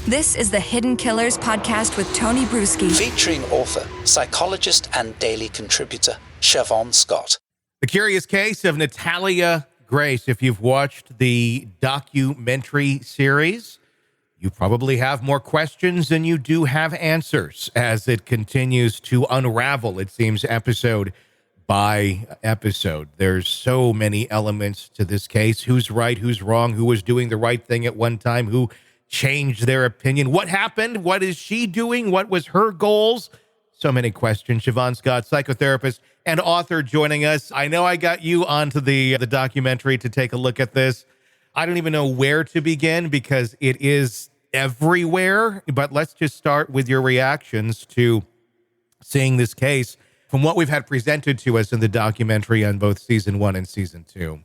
This is the Hidden Killers podcast with Tony Brueski. Featuring author, psychologist, and daily contributor, Shavaun Scott. The Curious Case of Natalia Grace. If you've watched the documentary series, you probably have more questions than you do have answers as it continues to unravel, it seems, episode by episode. There's so many elements to this case. Who's right, who's wrong, who was doing the right thing at one time, who changed their opinion, what happened, what is she doing, what was her goals? So many questions. Shavaun Scott, psychotherapist and author, joining us. I know I got you onto the documentary to take a look at this. I don't even know where to begin because it is everywhere, but let's just start with your reactions to seeing this case from what we've had presented to us in the documentary on both season 1 and season 2.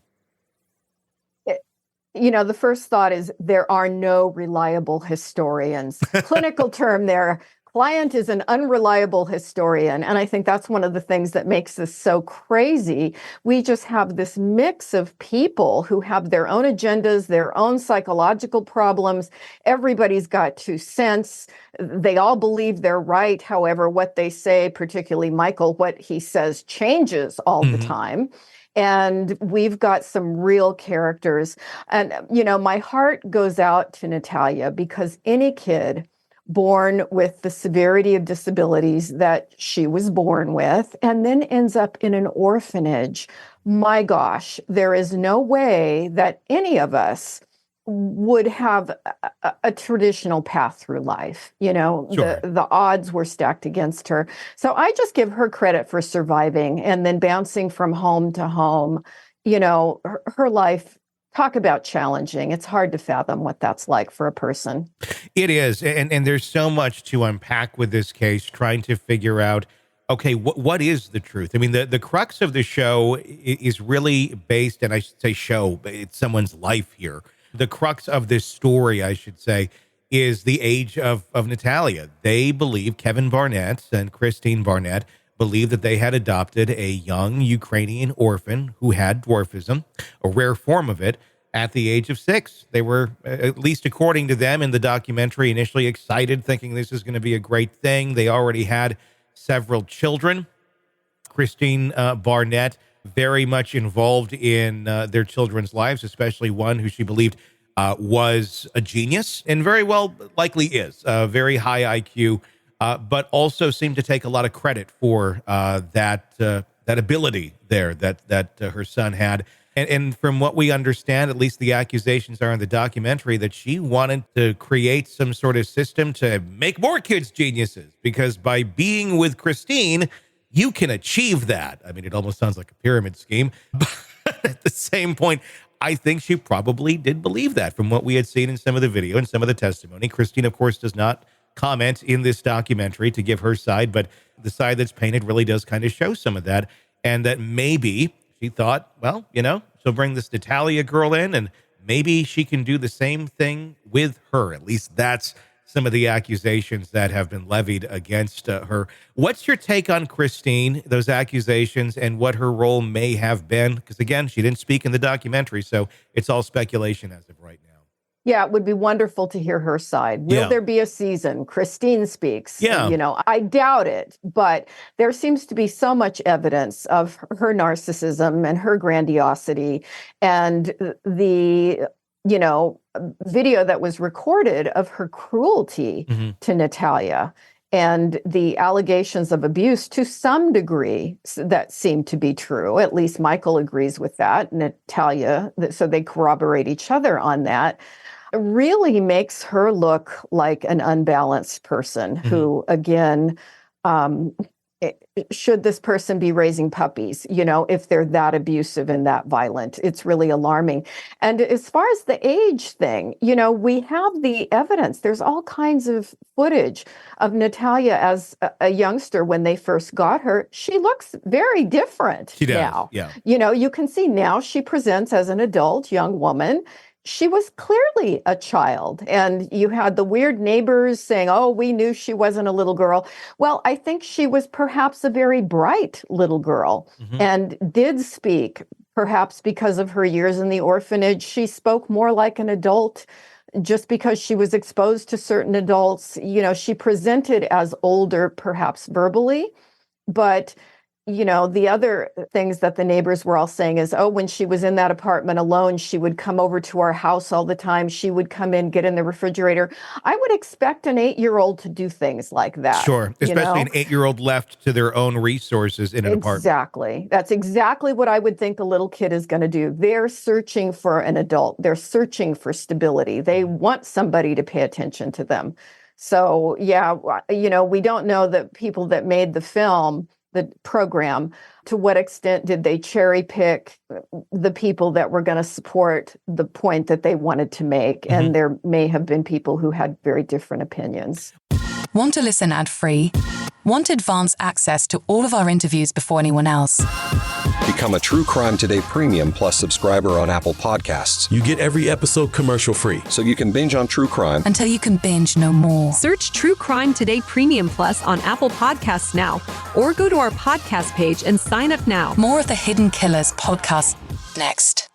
You know, the first thought is there are no reliable historians. Clinical term there. Client is an unreliable historian. And I think that's one of the things that makes this so crazy. We just have this mix of people who have their own agendas, their own psychological problems. Everybody's got 2 cents. They all believe they're right. However, what they say, particularly Michael, what he says changes all the time. And we've got some real characters. And, you know, my heart goes out to Natalia because any kid born with the severity of disabilities that she was born with and then ends up in an orphanage, my gosh, there is no way that any of us would have a traditional path through life. You know, Sure. the odds were stacked against her. So I just give her credit for surviving and then bouncing from home to home. You know, her life, talk about challenging. It's hard to fathom what that's like for a person. It is. And there's so much to unpack with this case, trying to figure out, okay, what is the truth? I mean, the crux of the show is really based, and I should say show, but it's someone's life here. The crux of this story, I should say, is the age of Natalia. They believe, Kevin Barnett and Kristine Barnett believe that they had adopted a young Ukrainian orphan who had dwarfism, a rare form of it, at the age of 6. They were, at least according to them in the documentary, initially excited, thinking this is going to be a great thing. They already had several children. Kristine Barnett, very much involved in their children's lives, especially one who she believed was a genius and very well likely is, very high IQ, but also seemed to take a lot of credit for that ability there that her son had. And from what we understand, at least the accusations are in the documentary, that she wanted to create some sort of system to make more kids geniuses, because by being with Kristine, you can achieve that. I mean, it almost sounds like a pyramid scheme, but at the same point, I think she probably did believe that from what we had seen in some of the video and some of the testimony. Kristine, of course, does not comment in this documentary to give her side, but the side that's painted really does kind of show some of that. And that maybe she thought, well, you know, she'll bring this Natalia girl in and maybe she can do the same thing with her. At least that's some of the accusations that have been levied against her. What's your take on Kristine, those accusations, and what her role may have been? Because again, she didn't speak in the documentary, so it's all speculation as of right now. Yeah, it would be wonderful to hear her side. Will there be a season? Kristine speaks. Yeah. You know, I doubt it, but there seems to be so much evidence of her narcissism and her grandiosity and the, you know, video that was recorded of her cruelty to Natalia and the allegations of abuse to some degree that seem to be true. At least Michael agrees with that, Natalia, so they corroborate each other on that. Really makes her look like an unbalanced person who, again, should this person be raising puppies, you know, if they're that abusive and that violent? It's really alarming. And as far as the age thing, you know, we have the evidence. There's all kinds of footage of Natalia as a youngster when they first got her. She looks very different now. Yeah. You know, you can see now she presents as an adult young woman. She was clearly a child, and you had the weird neighbors saying, oh, we knew she wasn't a little girl. Well, I think she was perhaps a very bright little girl and did speak, perhaps because of her years in the orphanage. She spoke more like an adult just because she was exposed to certain adults. She presented as older, perhaps verbally, but the other things that the neighbors were all saying is, when she was in that apartment alone, she would come over to our house all the time. She would come in, get in the refrigerator. I would expect an 8-year-old to do things like that. Sure. Especially an 8-year-old left to their own resources in an apartment. Exactly. That's exactly what I would think a little kid is going to do. They're searching for an adult. They're searching for stability. They want somebody to pay attention to them. So, yeah, we don't know the people that made the film, the program, to what extent did they cherry pick the people that were going to support the point that they wanted to make? Mm-hmm. And there may have been people who had very different opinions. Want to listen ad-free? Want advanced access to all of our interviews before anyone else? Become a True Crime Today Premium Plus subscriber on Apple Podcasts. You get every episode commercial-free. So you can binge on true crime until you can binge no more. Search True Crime Today Premium Plus on Apple Podcasts now, or go to our podcast page and sign up now. More of the Hidden Killers podcast next.